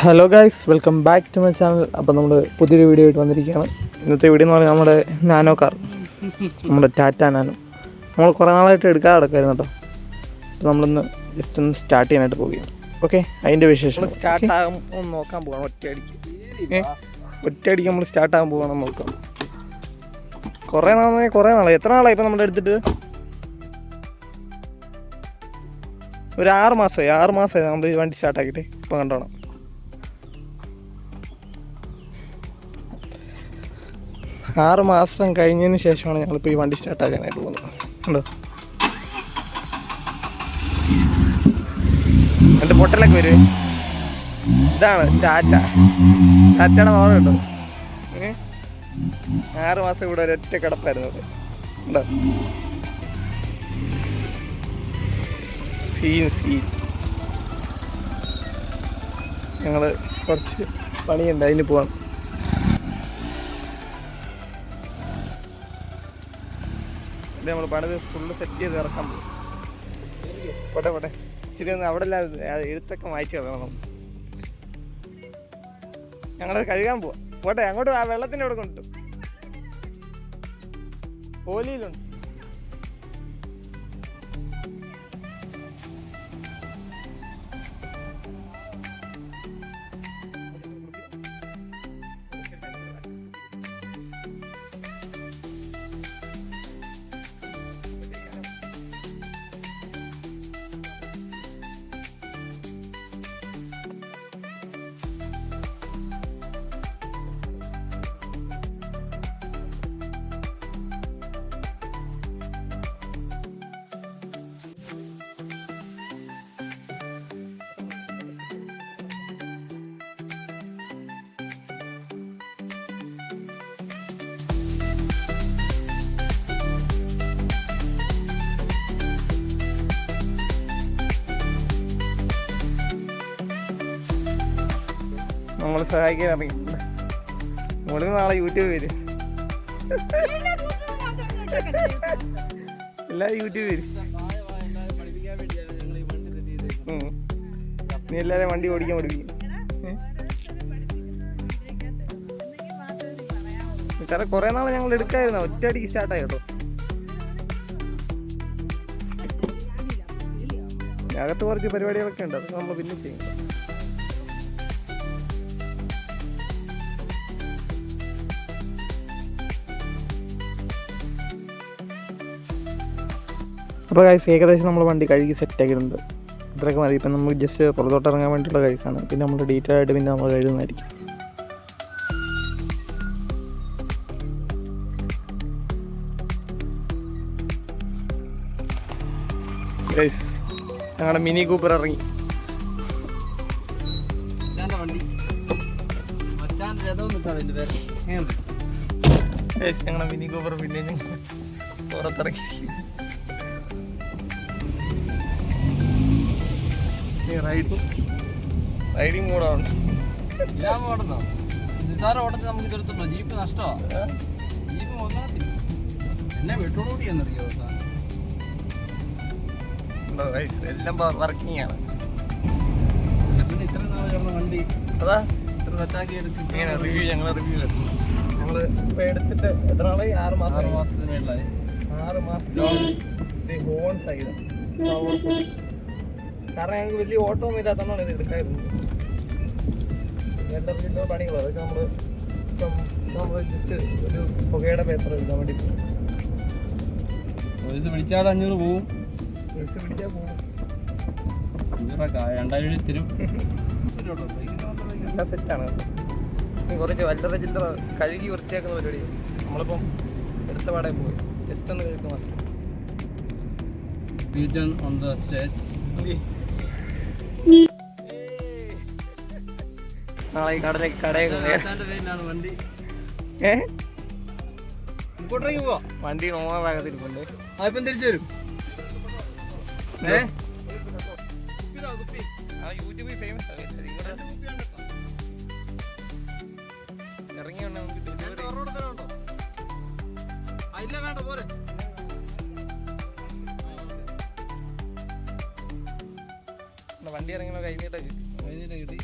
Hello guys, welcome back to my channel. അപ്പോൾ നമ്മൾ പുതിയൊരു വീഡിയോ ആയിട്ട് വന്നിരിക്കുകയാണ്. ഇന്നത്തെ വീഡിയോ എന്ന് പറഞ്ഞാൽ നമ്മുടെ നാനോ കാർ, നമ്മുടെ ടാറ്റ നാനോ. നമ്മൾ കുറേ നാളായിട്ട് എടുക്കാതെ കിടക്കുമായിരുന്നു കേട്ടോ. അപ്പോൾ നമ്മളിന്ന് ജസ്റ്റ് ഒന്ന് സ്റ്റാർട്ട് ചെയ്യാനായിട്ട് പോവുകയാണ്. ഓക്കെ, അതിൻ്റെ വിശേഷം സ്റ്റാർട്ടാകും ഒന്ന് നോക്കാൻ പോകണം. ഒറ്റയടിക്ക് നമ്മൾ സ്റ്റാർട്ടാകാൻ പോകണം നോക്കാം. കുറേ നാളായി. എത്ര നാളായി ഇപ്പോൾ നമ്മൾ എടുത്തിട്ട്? ഒരു 6 മാസമായി നമ്മൾ ഈ വണ്ടി സ്റ്റാർട്ടാക്കിയിട്ട്. ഇപ്പോൾ കണ്ടോണം, 6 മാസം കഴിഞ്ഞതിന് ശേഷമാണ് ഞങ്ങളിപ്പോൾ ഈ വണ്ടി സ്റ്റാർട്ടാക്കാനായിട്ട് പോകുന്നത്. ഉണ്ടോ എൻ്റെ പൊട്ടലൊക്കെ വരും. ഇതാണ് ടാറ്റയുടെ പവർ കേട്ടോ. 6 മാസം ഇവിടെ ഒരൊറ്റ കിടപ്പായിരുന്നു അത്. ഉണ്ടോ സീൻ ഞങ്ങൾ കുറച്ച് പണിയുണ്ട്, അതിന് പോവാം. നമ്മൾ പണിത് ഫുള്ള് സെറ്റ് ചെയ്ത് ഇറക്കാൻ പോകും. പോട്ടെ ഇച്ചിരി ഒന്ന് അവിടെ എഴുത്തൊക്കെ മായ്ച്ചു കളയണം. ഞങ്ങളത് കഴുകാൻ പോവാം. പോട്ടെ, അങ്ങോട്ട് ആ വെള്ളത്തിൻ്റെ അവിടെ കൊണ്ടു ഓലിയിലുണ്ട്. നമ്മൾ സഹായിക്കാൻ അറിയില്ല. മോളിൽ നാളെ യൂട്യൂബ് വരും, എല്ലാവരും യൂട്യൂബ് വരും. നീ എല്ലാവരും വണ്ടി ഓടിക്കാൻ പഠിപ്പിക്കും. കാരണം കുറേ നാളെ ഞങ്ങൾ എടുക്കായിരുന്നു, ഒറ്റയടിക്ക് സ്റ്റാർട്ടായി കേട്ടോ. അകത്ത് കുറച്ച് പരിപാടികളൊക്കെ ഉണ്ട്, അതൊക്കെ നമ്മൾ പിന്നെ ചെയ്യും. അപ്പോൾ ഗൈസ്, ഏകദേശം നമ്മൾ വണ്ടി കഴുകി സെറ്റാക്കിയിട്ടുണ്ട്. ഇത്രയൊക്കെ മതി. ഇപ്പം നമുക്ക് ജസ്റ്റ് പുറത്തോട്ട് ഇറങ്ങാൻ വേണ്ടിയിട്ടുള്ള കഴുകാണ്. പിന്നെ നമ്മൾ ഡീറ്റെയിൽ ആയിട്ട് പിന്നെ നമ്മൾ കഴുകുന്നതായിരിക്കും. ഗൈസ്, ഞങ്ങളുടെ മിനി കൂപ്പർ ഇറങ്ങി. ഞങ്ങളുടെ മിനി കൂപ്പർ പിന്നെ ഞങ്ങൾ പുറത്തിറങ്ങി. റൈഡിങ് മോഡാണ്. നിസാര ഓട്ടത്തിൽ നമുക്ക് ചെലുത്തുണ്ടോ? ജീപ്പ് നഷ്ടമാണ്. ജീപ്പ് മൊത്തത്തിൽ എന്നെ വെട്ടോടുകൂടി എന്നറിയോ? എല്ലാം വർക്കിംഗ് ആണ്. പിന്നെ ഇത്ര നാൾ കിടന്ന വണ്ടി അതാ ഇത്ര സെറ്റാക്കി എടുക്കും. റിവ്യൂ ഞങ്ങൾ ഇപ്പോൾ എടുത്തിട്ട് എത്ര നാളായി? 6 മാസത്തിന് മേളിലായി. 6 മാസത്തിൽ ഹോൺ സഹിതം. കാരണം ഞങ്ങൾക്ക് വലിയ ഓട്ടമൊന്നും ഇല്ലാത്തതാണ് ഇത് എടുക്കായിരുന്നു. എല്ലാ വീട്ടിലുള്ള പണികളും അതൊക്കെ നമ്മൾ ജസ്റ്റ് ഒരു പുകയുടെ പേപ്പർ എടുക്കാൻ വേണ്ടി പോകും. പോലീസ് പിടിച്ചാൽ 500 പോവും. പോലീസ് പിടിച്ചാൽ പോകും. 2000 തരും. എല്ലാം സെറ്റാണ്. കുറച്ച് വല്ലറ ചില്ലറ കഴുകി വൃത്തിയാക്കുന്ന പരിപാടിയാണ്. നമ്മളിപ്പം എടുത്ത പാടെ പോയി ജസ്റ്റ് ഒന്ന് കഴുകുക മാത്രം. On the stage. നാളെ ഈ കടയിലാണ് വണ്ടി. ഇങ്ങോട്ടേക്ക് പോവാ. വണ്ടി നോക്കാകത്തിരിപ്പുണ്ട്. അതിപ്പം തിരിച്ചു വരും. യൂട്യൂബിൽ ഫേമസ് ഇറങ്ങിയ വേണ്ട പോരെ. വണ്ടി ഇറങ്ങുന്ന കഴിഞ്ഞിട്ട് കിട്ടി.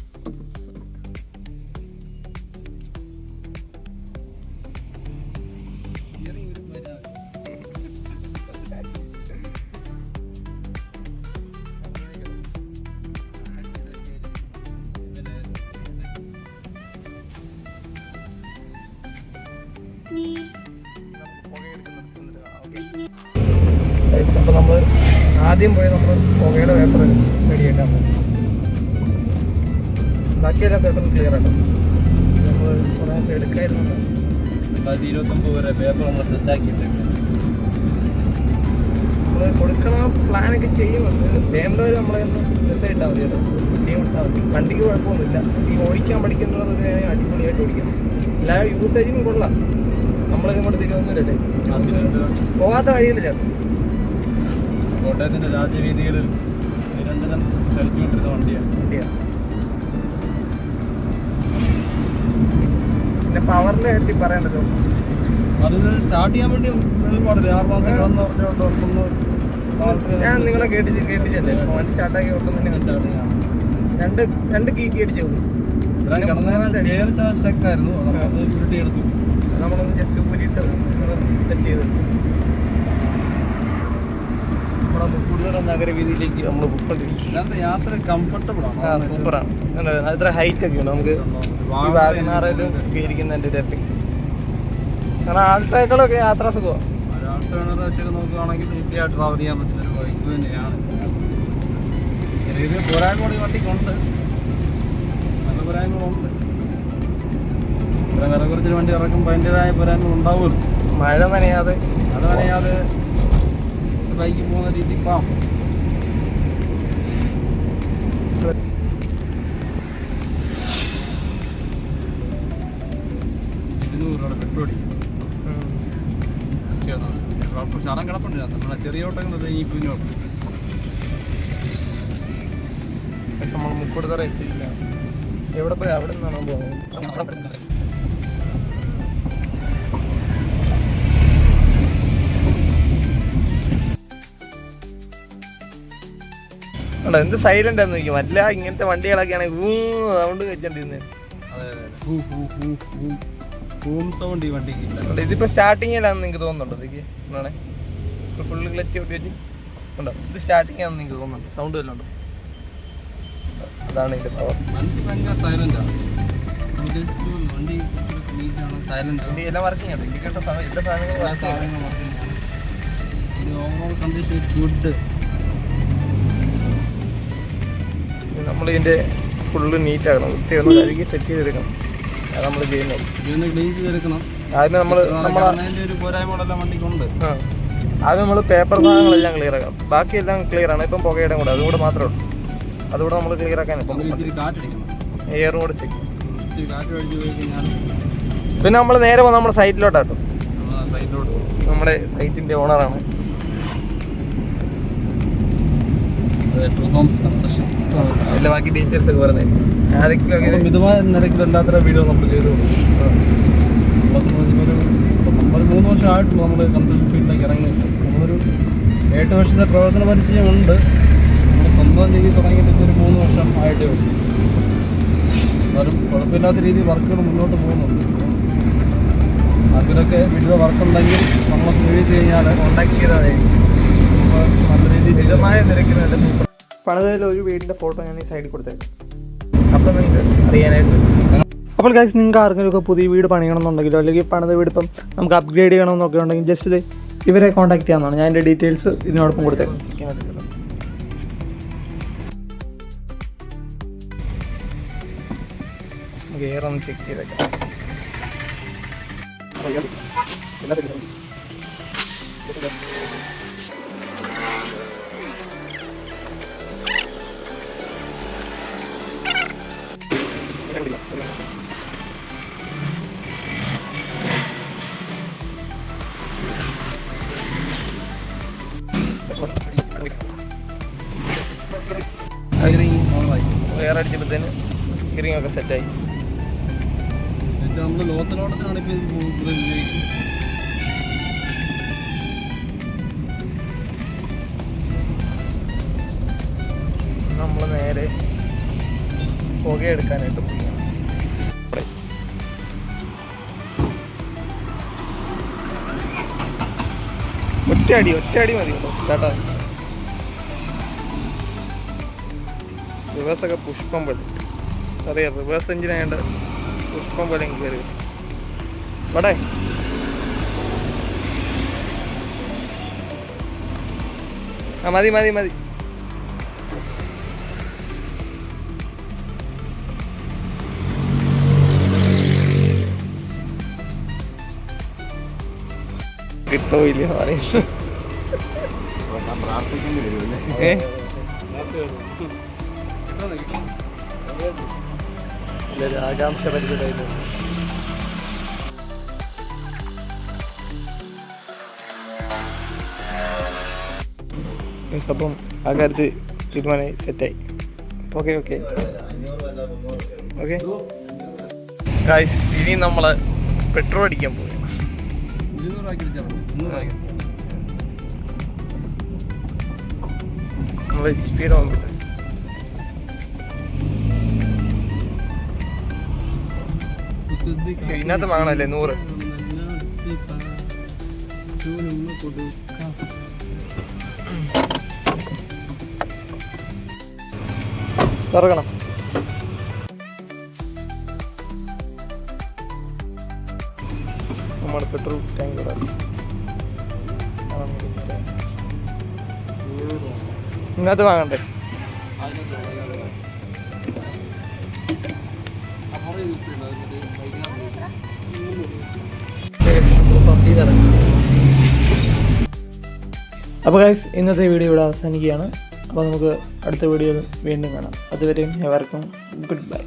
ആദ്യം പോയി നമ്മൾ പുകയുടെ പേപ്പർ റെഡിയാക്കാൻ പറ്റും. ബാക്കിയെല്ലാം പേപ്പർ ക്ലിയർ ആട്ടോ. നമ്മൾ കുറേ എടുക്കായിരുന്നു. 2029 വരെ പേപ്പർ നമ്മൾ സെറ്റാക്കിയിട്ടുണ്ട്. നമ്മൾ കൊടുക്കണ പ്ലാനൊക്കെ ചെയ്യുന്നുണ്ട്. വേണ്ടവർ നമ്മളെ ഒന്ന് മെസ്സേജ് ഇട്ടാൽ മതി കേട്ടോ. വണ്ടിയും ഇട്ടാൽ മതി. വണ്ടിക്ക് കുഴപ്പമൊന്നുമില്ല. ഈ ഓടിക്കാൻ പഠിക്കുന്നത് അടിപൊളിയായിട്ട് ഓടിക്കണം. എല്ലാവരും യൂസേജിനും കൊള്ളാം. നമ്മളിതും കൊണ്ട് തിരുവനന്തപുരല്ലേ, പോകാത്ത വഴിയില്ല ചേട്ടൻ. കോട്ടയത്തിൻ്റെ രാജവീതികളിൽ നിരന്തരം ചലിച്ചുകൊണ്ടിരുന്ന വണ്ടിയാണ്. പിന്നെ പവറിൻ്റെ കാര്യത്തിൽ പറയേണ്ടത് അത് സ്റ്റാർട്ട് ചെയ്യാൻ വേണ്ടി ഒരുപാട് 6 മാസം കിടന്ന് പറഞ്ഞുകൊണ്ട് ഞാൻ നിങ്ങളെ കേട്ടിച്ചല്ലേ വണ്ടി സ്റ്റാർട്ടാക്കി ഒട്ടും തന്നെ സ്റ്റാർട്ട് ചെയ്യാം. രണ്ട് കീക്കി അടിച്ചു സ്റ്റക്കായിരുന്നു. അത് ഉരുട്ടിയെടുത്തു. നമ്മളൊന്ന് ജസ്റ്റ് ഊരിയിട്ട് സെറ്റ് ചെയ്ത് കൂടുതൽ നഗരവീതിയിലേക്ക് നമ്മൾ ഇതിനകത്ത് യാത്ര കംഫർട്ടബിൾ ആണ്. സൂപ്പറാണ്. അത്ര ഹൈറ്റ് ഒക്കെ ഉണ്ട്. നമുക്ക് ഈ വാഗനാറിലും ഇരിക്കുന്നതിൻ്റെ ഒരു എഫക്ട്. കാരണം ആൾട്ടേക്കളൊക്കെ യാത്രാ സുഖമാണ്. ഒരാൾട്ടേണർ വെച്ചൊക്കെ നോക്കുകയാണെങ്കിൽ ഈസി ആയിട്ട് ട്രാവൽ ചെയ്യാൻ പറ്റുന്ന ഒരു ബൈക്ക് തന്നെയാണ്. ചെറിയ പോരായ്മ ഈ വണ്ടിക്കുണ്ട്, നല്ല പോരായ്മകളുണ്ട്. ഇത്ര വില കുറച്ചൊരു വണ്ടി ഇറക്കുമ്പോൾ അതിൻ്റെതായ പോരായ്മകൾ ഉണ്ടാവുമല്ലോ. മഴ നനയാതെ ബൈക്ക് പോകുന്ന രീതി പാം. പെട്രോൾ ശരം കിടപ്പുണ്ട്. നമ്മളെ ചെറിയ ഓട്ടങ്ങൾ ഈ കുഞ്ഞോട്ട് നമ്മൾ മുക്കോടുതറ എത്തിയില്ല. എവിടെ പോയി അവിടെ നിന്നാണോ പോകുന്നത്? എന്ത് സൈലന്റ് ആണെന്ന് നോക്കി. മറ്റല്ല ഇങ്ങനത്തെ വണ്ടികളൊക്കെ ആണെങ്കിൽ സൗണ്ട് വെച്ചോണ്ടിരുന്നത്. ഇതിപ്പോ സ്റ്റാർട്ടിങ് അല്ലാന്ന് നിങ്ങൾക്ക് തോന്നുന്നുണ്ടോ? ഇതൊക്കെ ഫുള്ള് ക്ലച്ച് ഒട്ടി വെച്ച് ഉണ്ടോ? ഇത് സ്റ്റാർട്ടിങ് ആണെന്ന് നിങ്ങൾക്ക് തോന്നുന്നുണ്ട്? സൗണ്ട് വല്ലതും ഉണ്ടോ? അതാണ് ഇതിന്റെ പവർ. വണ്ടി എല്ലാം വർക്കിംഗ് ആണ്. ഇൻഡിക്കേറ്റർ എല്ലാ സാധനങ്ങളും നമ്മളിതിൻ്റെ ഫുള്ള് നീറ്റാക്കണം. വൃത്തിയൊന്ന് കഴുകി സെറ്റ് ചെയ്തെടുക്കണം. അത് നമ്മൾ ചെയ്യുന്നത്. ക്ലീൻ ചെയ്തെടുക്കണം. ആദ്യം നമ്മൾ ഒരു പോരായ്മകളെല്ലാം വണ്ടിക്കുണ്ട്. ആദ്യം നമ്മൾ പേപ്പർ ഭാഗങ്ങളെല്ലാം ക്ലിയർ ആക്കാം. ബാക്കിയെല്ലാം ക്ലിയർ ആണ്. ഇപ്പം പുകയുടെ കൂടെ അതുകൂടെ മാത്രമേ ഉള്ളൂ. അതുകൂടെ നമ്മൾ ക്ലിയർ ആക്കാൻ എയറും കൂടെ ചെക്ക്. പിന്നെ നമ്മൾ നേരെ പോകുന്നത് നമ്മുടെ സൈറ്റിലോട്ടാട്ടോ. നമ്മുടെ സൈറ്റിൻ്റെ ഓണറാണ്. അതിൻ്റെ ബാക്കി ഡീറ്റെയിൽസ് ഒക്കെ പറഞ്ഞായിരിക്കും. ആരെങ്കിലും മിതമായ നിരക്കിൽ എല്ലാത്തര വീഡിയോ നമ്മൾ ചെയ്തു കൊടുക്കും. നമ്മൾ 3 വർഷമായിട്ടുള്ളൂ നമ്മൾ കൺസ്ട്രക്ഷൻ ഫീൽഡിലേക്ക് ഇറങ്ങിയിട്ട്. നമ്മളൊരു 8 വർഷത്തെ പ്രവർത്തന പരിചയമുണ്ട്. നമ്മൾ സ്വന്തം രീതി തുടങ്ങിയിട്ട് ഒരു 3 വർഷം ആയിട്ടേ ഉള്ളൂ. എന്നാലും കുഴപ്പമില്ലാത്ത രീതിയിൽ വർക്കുകൾ മുന്നോട്ട് പോകുന്നുണ്ട്. അതിലൊക്കെ വീട്ടിലെ വർക്കുണ്ടെങ്കിൽ നമ്മളൊക്കെ റിലീസ് കഴിഞ്ഞാൽ കോണ്ടാക്ട് ചെയ്താൽ നല്ല രീതിയിൽ മിതമായ നിരക്കിൽ നല്ല സൂപ്പർ പണിതയിൽ ഒരു വീടിൻ്റെ ഫോട്ടോ ഞാൻ ഈ സൈഡിൽ കൊടുത്തേക്കാം. അപ്പം നിങ്ങൾക്ക് അറിയാനായിട്ട്. അപ്പോൾ ഗൈസ്, നിങ്ങൾക്ക് ആർക്കെങ്കിലും ഒക്കെ പുതിയ വീട് പണിയണമെന്നുണ്ടെങ്കിലോ അല്ലെങ്കിൽ പണിത വീട് ഇപ്പം നമുക്ക് അപ്ഗ്രേഡ് ചെയ്യണമെന്നൊക്കെ ഉണ്ടെങ്കിൽ ജസ്റ്റ് ഇവരെ കോൺടാക്ട് ചെയ്യാവുന്നതാണ്. ഞാൻ എൻ്റെ ഡീറ്റെയിൽസ് ഇതിനോടൊപ്പം കൊടുത്തേക്കാം. ഗിയർ ഒന്ന് ചെക്ക് ചെയ്തേക്കാം. വേറെ അടിച്ചപ്പോഴത്തേന് സ്റ്റിയറിംഗ് ഒക്കെ സെറ്റായി. നമ്മൾ ലോകത്തിലോട്ടത്തിനാണ് ഇപ്പോൾ ഇത് ഉപയോഗിക്കുന്നത്. നമ്മൾ നേരെ പുകയെടുക്കാനായിട്ട് പോയി. ഒറ്റയടി മതി ചേട്ടാ. റിവേഴ്സൊക്കെ പുഷ്പം പോലെ അറിയാം. റിവേഴ്സ് എഞ്ചിനായതുകൊണ്ട് പുഷ്പം പോലെ കയറി ഇവിടെ. ആ മതി മതി മതി. കിട്ടില്ല പറയുന്നത്. ആകാംക്ഷ പരിചയമായിട്ട് അപ്പം ആ കാര്യത്തിൽ തീരുമാനമായി സെറ്റായി. ഓക്കെ ഓക്കെ ഓക്കെ ഗായ്സ്, ഇനി നമ്മൾ പെട്രോൾ അടിക്കാൻ പോകും. നമ്മൾ സ്പീഡ് ആവാൻ പറ്റും. ഇതിനകത്ത് വാങ്ങണല്ലേ 100. തുറക്കണം. നമ്മുടെ പെട്രോൾ ടാങ്ക് ഇന്നത്തെ വാങ്ങണ്ടേ? അപ്പോൾ ഗൈസ്, ഇന്നത്തെ വീഡിയോ ഇവിടെ അവസാനിക്കുകയാണ്. അപ്പോൾ നമുക്ക് അടുത്ത വീഡിയോയിൽ വീണ്ടും കാണാം. അതുവരെയും ഏവർക്കും ഗുഡ് ബൈ.